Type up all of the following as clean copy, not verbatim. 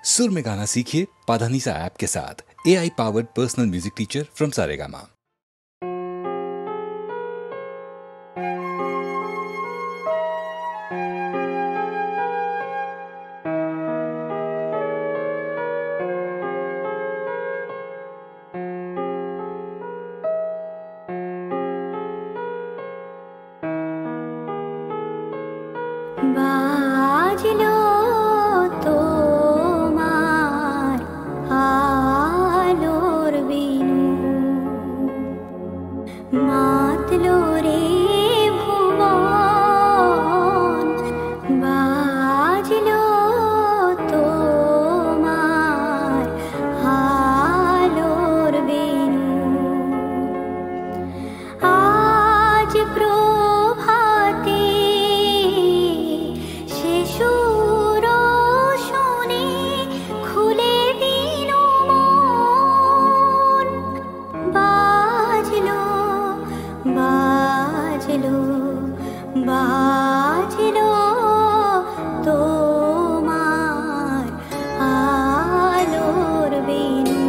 सुर में गाना सीखिए पाधानीसा ऐप के साथ। AI powered personal music teacher from Saregama. बाजलो तोमार आलोर बिनु मातलो रे भुवन बाजलो तोमार आलोर बिनु आज बाजलो तोमार आलोर बिनु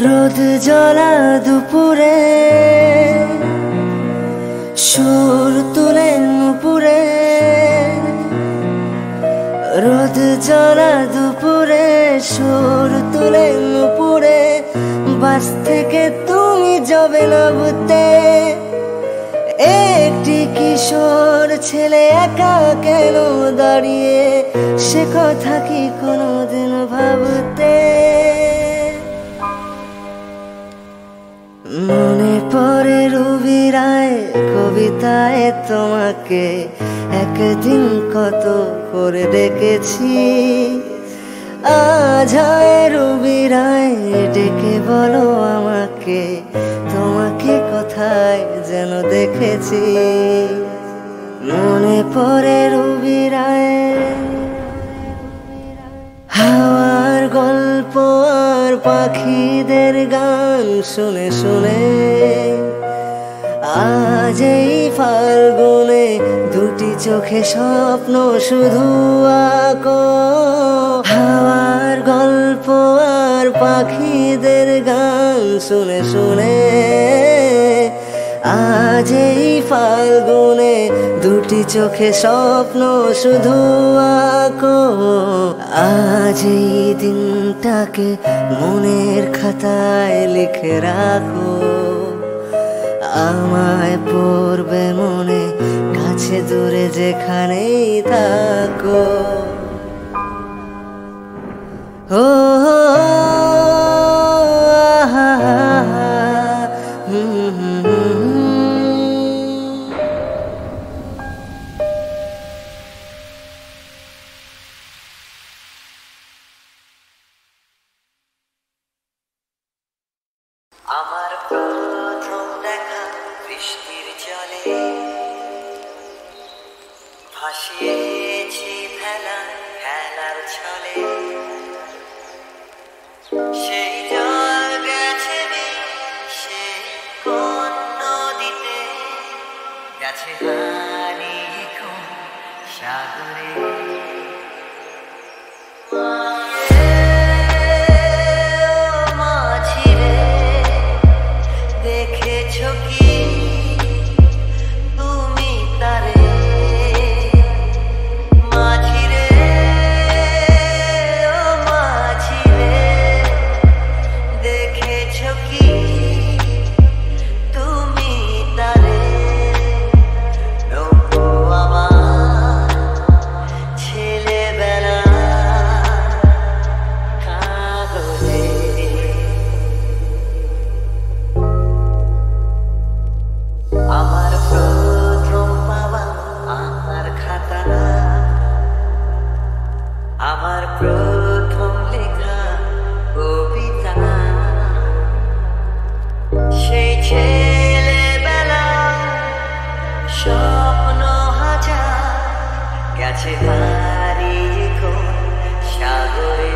রোদ জ্বলা দুপুরে যাবে নাবতে। একটি কিশোর ছেলে একা কেন দাঁড়িয়ে, সে কথা কি কোনোদিন ভাবতে? মনে পড়ে রবি রায় কবিতায় তোমাকে একদিন কত করে দেখেছি। আজ হায় রবি রায় ডেকে বলো আমাকে, তোমাকে কোথায় যেন দেখেছি। মনে পড়ে রবি রায় হাওয়ার গল্প আর পাখিদের গান শুনে শুনে। আজ এই ফাল্গুনে দুটি চোখে স্বপ্ন শুধু আঁকো। হাওয়ার গল্প আর পাখিদের গান শুনে শুনে। আজ এই ফাল্গুনে দুটি চোখে স্বপ্ন শুধু আঁকো। আজ এই দিনটাকে মনের খাতায় লিখে রাখো। আমায় পড়বে মনে, কাছে দূরে যেখানেই থাকো। ও আমার প্রথম দেখা বৃষ্টির জলে, ভাসিয়েছি ভেলা খেলার ছলে। সেই জল গেছে সে কোন নদীতে, গেছে হারিয়ে কোন সাগরে। দেখেছো কি তুমি তারে, মাঝিরে ও মাঝিরে। দেখেছো কি তুমি তারে, নৌকো আমার ছেলেবেলা কাগজে। আমার প্রথম পাওয়া আমার খাতা, আমার প্রথম লেখা কবিতা। সেই ছেলেবেলা স্বপ্ন হাজার, গেছে হারিয়ে কোন সাগরে।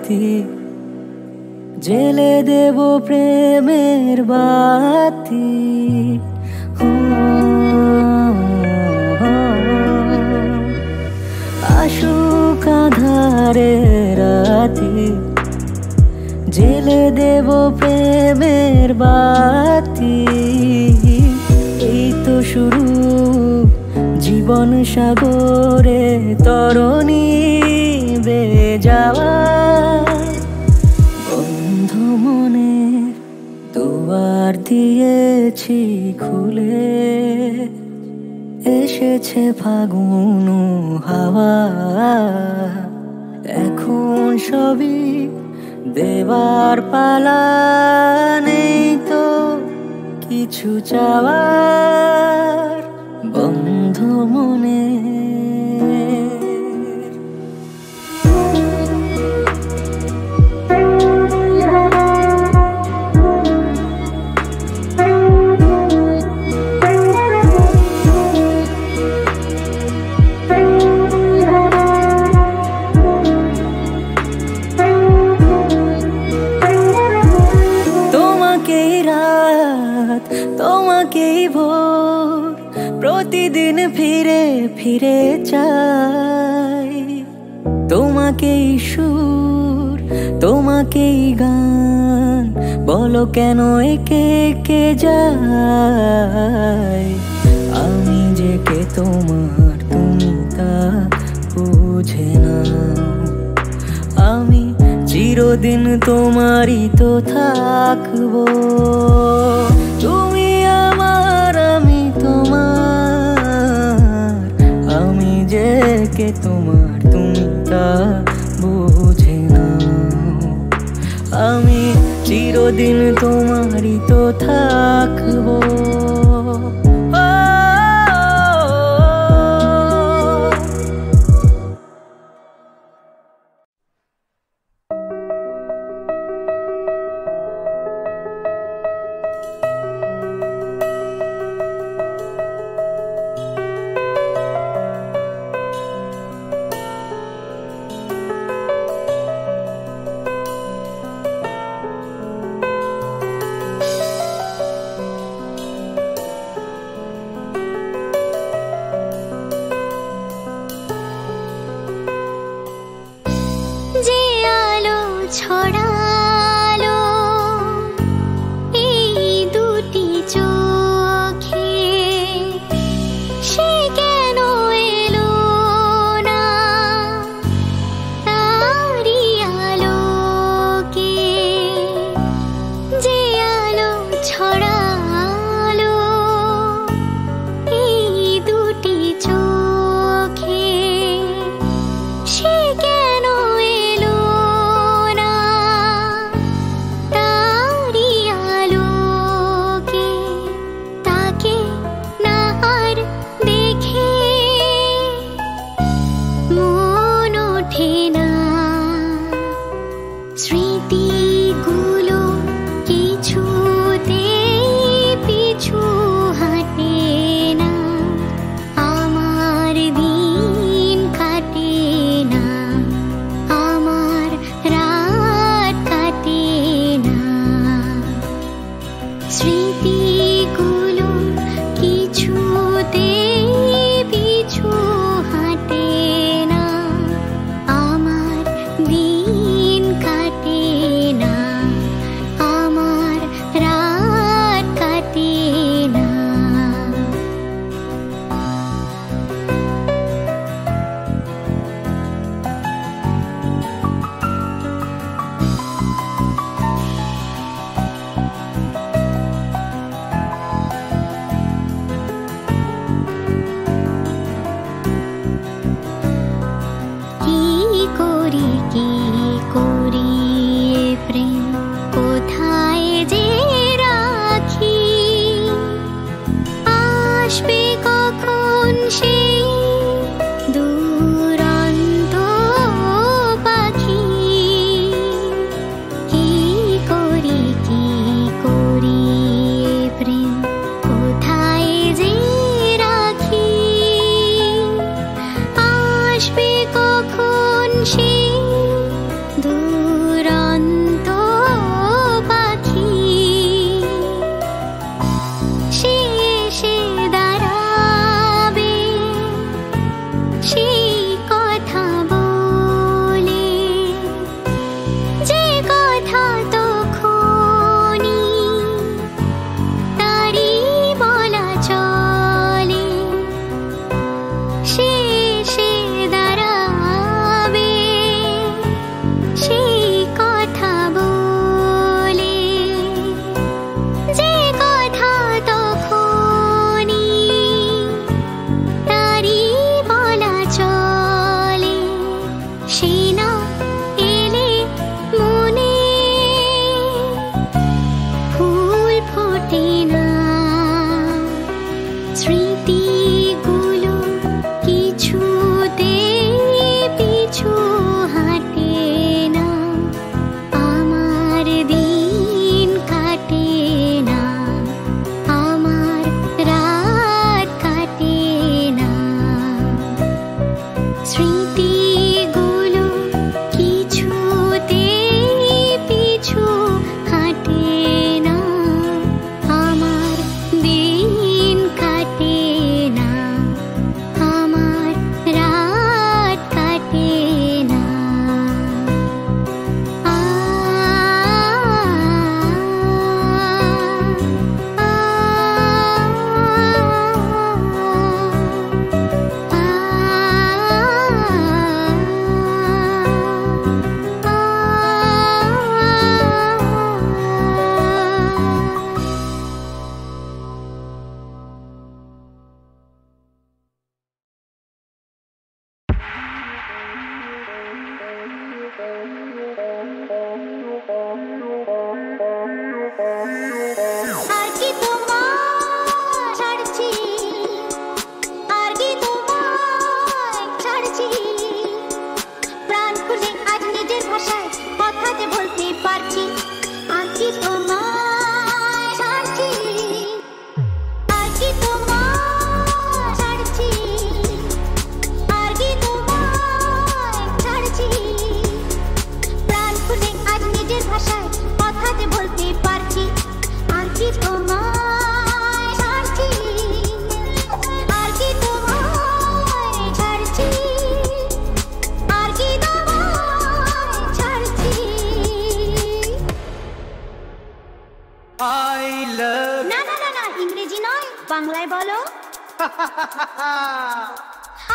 রাতি জেলে দেব প্রেমের বাতি। আসুক আঁধারের রাতি জেলে দেব প্রেমের বাতি। এই তো শুরু জীবন সাগরে তরণী বেয়ে যাওয়া। বন্ধ মনের দুয়ার দিয়েছি খুলে, এসেছে ফাগুন হাওয়া। এখন সবই দেবার পালা, নেই তো কিছু চাওয়ার। বন্ধ মনে তোমাকেই ভোর প্রতিদিন ফিরে ফিরে চাই। তোমাকেই সুর তোমাকেই গান, বলো কেন একে একে যায়। আমি যে কে তোমার তুমি তা বুঝে না। আমি চিরদিন তোমারই তো থাকবো। তুমি আমার আমি তোমার, আমি যে কে তোমার তুমি তা বুঝে না। আমি চিরদিন তোমারই তো থাকবো। ছড়ালো এই দুটি চোখে, সে কেন এলো না তারি আলোকে। যে আলো ছড়ালো এই দুটি চোখে, সে কেন এলো তারি আলোকে। তাকে না আর দেখে মন ওঠে না। স্মৃতিগুলো কিছুতেই পিছু হাঁটে না। আমার দিন কাটে না, আমার রাত কাটে না। স্মৃতিগুলো কিছুতেই পিছু হাঁটে না। আমার দিন কাটে না, আমার রাত কাটে না। কি করি এ প্রেম কোথায় যে রাখি। আসবে কখন সেই দুরন্ত পাখি। কি করি এ প্রেম কোথায় যে রাখি। আসবে কখন সেই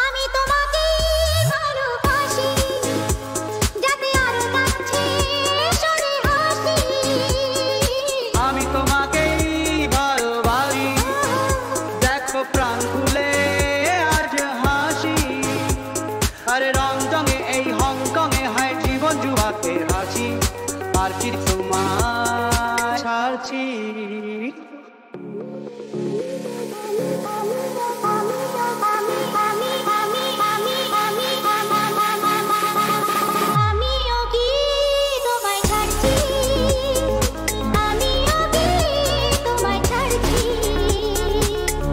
আমি তোমাকে ভালোবাসি যাতে আরো কাছে সরে হাসি আমি তোমাকেই ভালোবাসি দেখো প্রাণ খুলে আজ হাসি আরে রংটঙে এই হংকংয়ে হয় জীবন জুয়াকে হাসি আর কি তোমার ছাড়ছি আমিও কি তোমায় ছাড়ছি আমিও কি তোমায় ছাড়ছি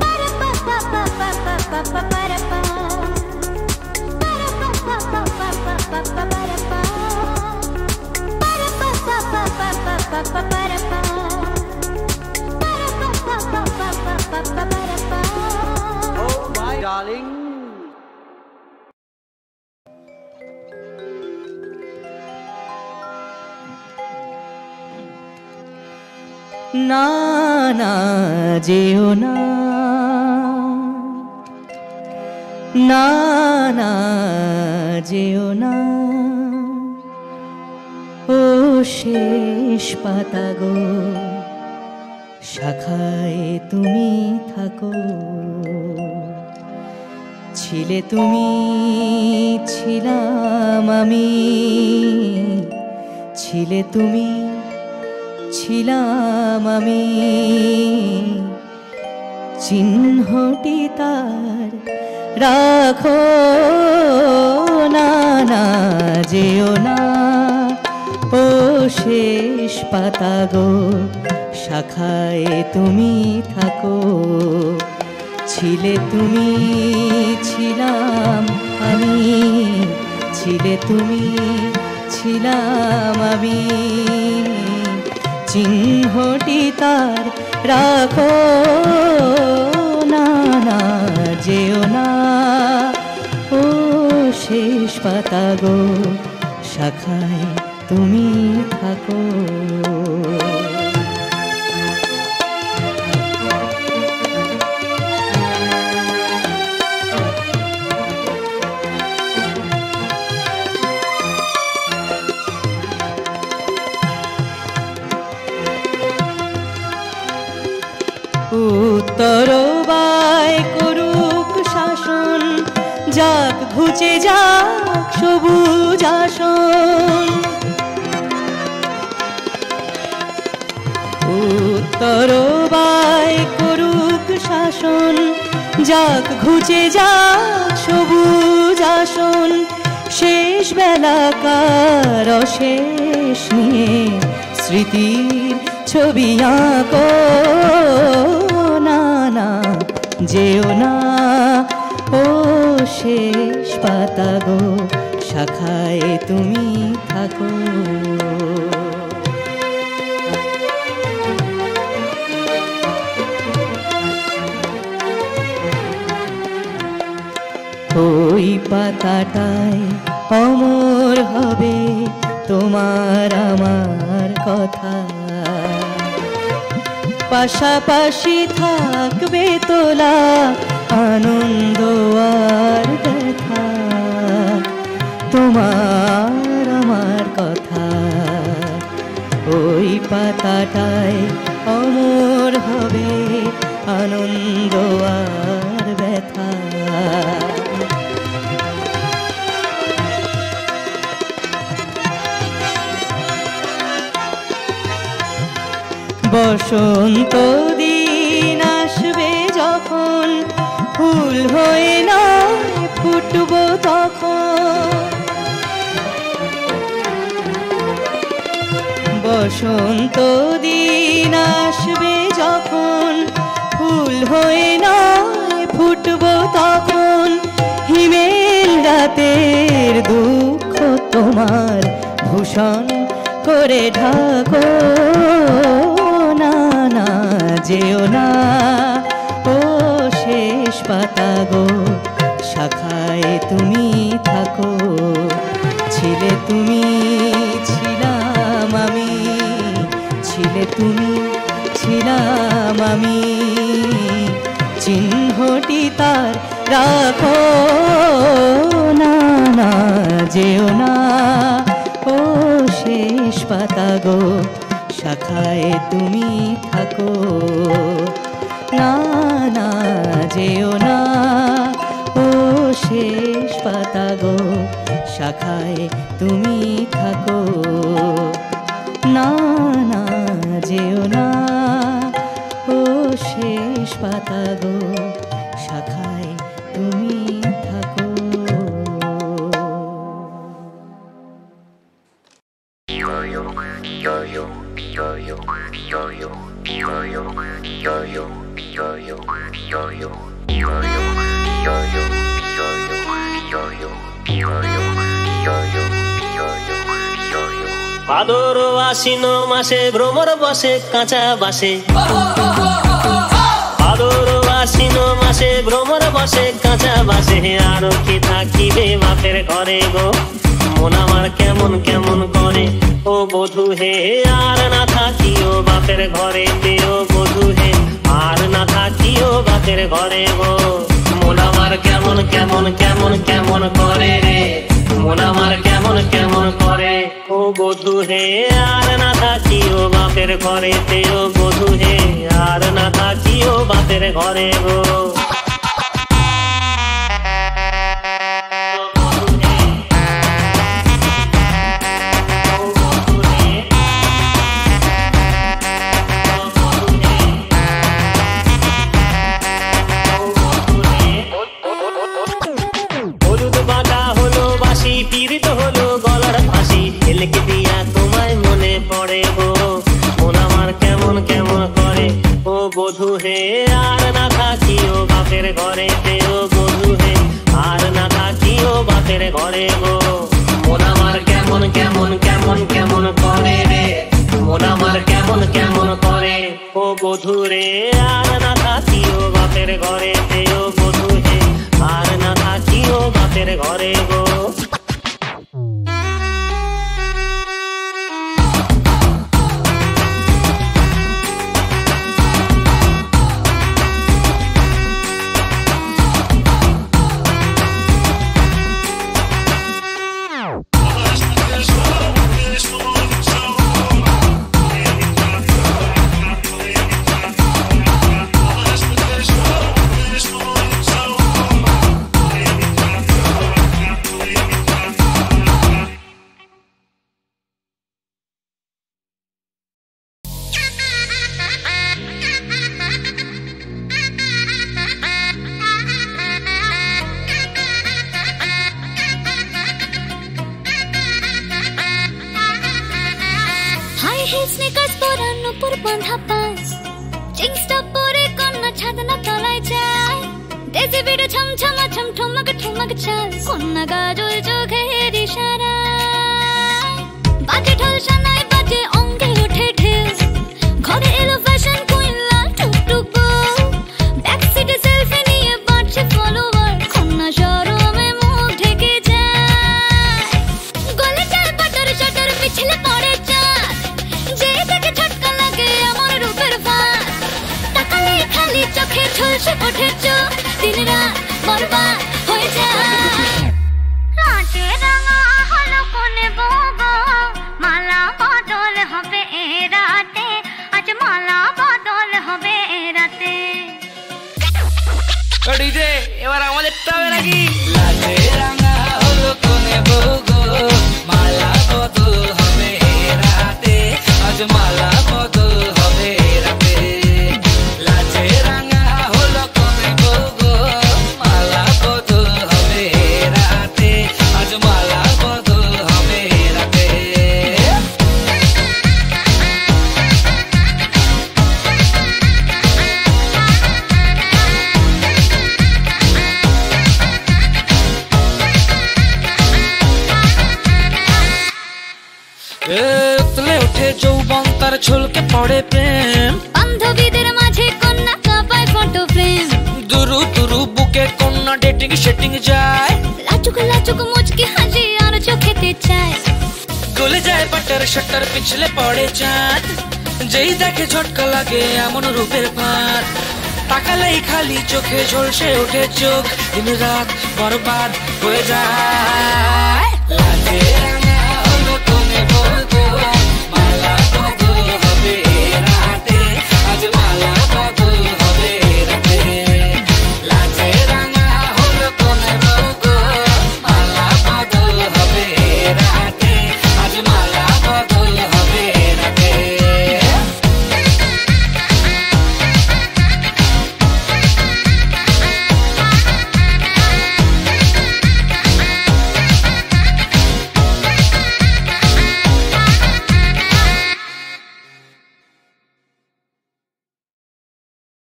পারা পা পা পা পা পা পা পা পারা পা পারা পা পা পা পা পা পা পা পারা পা পারা পা পা পা পা পা পা পা পারা পা পারা পা পা পা পা পা পা পা পারা পা Oh my darling না না যেও না না না যেও না ও শেষ পাতা গো শাখায় তুমি থাকো ছিলে তুমি ছিলাম আমি ছিলে তুমি ছিলাম আমি চিহ্নটি তার রাখো না না যেও না ও শেষ পাতা গো শাখায় তুমি থাকো ছিলে তুমি ছিলাম আমি ছিলে তুমি ছিলাম আমি চিহ্নটি তার রাখো না না যেও না ও শেষ পাতা গো শাখায় তুমি থাকো উত্তর বায় করুক শাসন যাক ঘুচে যাক সবুজ আসন উত্তর বায় করুক শাসন যাক ঘুচে যাক সবুজ আসন শেষ বেলাকার অশেষ নিয়ে স্মৃতির ছবি আঁকো না না যেও না ও শেষ পাতা গো শাখায় তুমি থাকো ওই পাতাটায় অমর হবে তোমার আমার কথা পাশাপাশি থাকবে তোলা আনন্দ আর ব্যথা তোমার আমার কথা ওই পাতাটায় অমর হবে আনন্দ আর ব্যথা বসন্ত দিন আসবে যখন ফুল হয়ে নয় ফুটব তখন বসন্ত দিন আসবে যখন ফুল হয়ে নয় ফুটব তখন হিমেল রাতের দুঃখ তোমার ভূষণ করে ঢাকো না না যেও না ও শেষ পাতা গো শাখায় তুমি থাকো ছিলে তুমি ছিলাম আমি ছিলে তুমি ছিলাম আমি চিহ্নটি যেও না ও শেষ পাতা গো শাখায় তুমি থাকো না না যেও না ও শেষ পাতা গো শাখায় তুমি থাকো না না যেও না ও শেষ পাতা গো শাখায় তুমি থাকো। ভাদর আশ্বিন মাসে ভ্রমর বসে কাঁচা বাসে ভাদর আশ্বিন মাসে ভ্রমর বসে কাঁচা বাসে আর কি থাকিবে বাপের ঘরে গো মন আমার কেমন কেমন করে ও বধূ হে আর না থাকিও বাপের ঘরে ও বধূ হে আর না থাকিও বাপের ঘরে গো মন আমার কেমন কেমন কেমন কেমন করে রে মন আমার কেমন কেমন করে ও বধূ হে আর না থাকিও বাপের ঘরে ও বধূ হে আর না থাকিও বাপের ঘরে গো পীড়িত হলো গলার ফাঁসি এলকে দিয়া তোমায় মনে পড়ে গো মন আমার কেমন কেমন করে ও বধূ হে আর না থাকিও বাপের ঘরে ও বধূ হে আর না থাকিও বাপের ঘরে গো মন আমার কেমন কেমন কেমন কেমন করে রে মন আমার কেমন কেমন করে ও বধূ রে আর না থাকিও বাপের ঘরে ও বধূ হে আর না থাকিও বাপের ঘরে গো স্নিকার্স পরান উপর বাঁধা পাস জিন্সটা পরে কন্যা ছাদনা তলায় যায় দেশে বিড়ে ছমছমা ছম ঠমক ঠমক চাল কন্যা গাজল চোখের ইশারায় বাজে ঢোল সানাই বাজে অঙ্গে ওঠে ঢেউ ঘরে এলো ফ্যাশন কুইন লাল টুকটুক বউ ব্যাক সিটে সেলফি নিয়ে বাড়ছে ফলোয়ার কন্যা শরমে মুখ ঢেকে যায় গলে চাল বাটার শাটার পিছলে পড়ে চাঁদ যে দেখে ঝটকা লাগে আমার রূপের ফাঁদ তাকালে খালি চোখে ঝলসে ওঠে চোখ দিন রাত বরবাদ হয়ে যায় লাটে রাঙা হলো কোনে বগো মালা বদল হবে এ রাতে আজ মালা বদল হবে এ রাতে ডিজে এবার আমাদের টাবে নাকি লাটে রাঙা হলো কোনে বগো মালা বদল হবে এ রাতে আজ মালা বদল হবে এ রাতে লাটে রাঙা হলো কোনে বগো মালা বদল হবে এ রাতে আজ মালা বদল হবে এ রাতে উতলে ওঠে যৌবন তার ছলকে পড়ে প্রেম বান্ধবীদের মাঝে কন্যা কাঁপায় ফটো ফ্রেম দুরু দুরু বুকে কন্যা ডেটিং সেটিং যায় লাচুক লাচুক মুচকি হাসি আর চোখেতে চায় গলে যায় বাটার শাটার পিছলে পড়ে চাঁদ যেই দেখে ঝটকা লাগে এমন রূপের ফাঁদ তাকালেই খালি চোখে ঝলসে ওঠে চোখ দিন রাত বরবাদ হয়ে যায় লাজে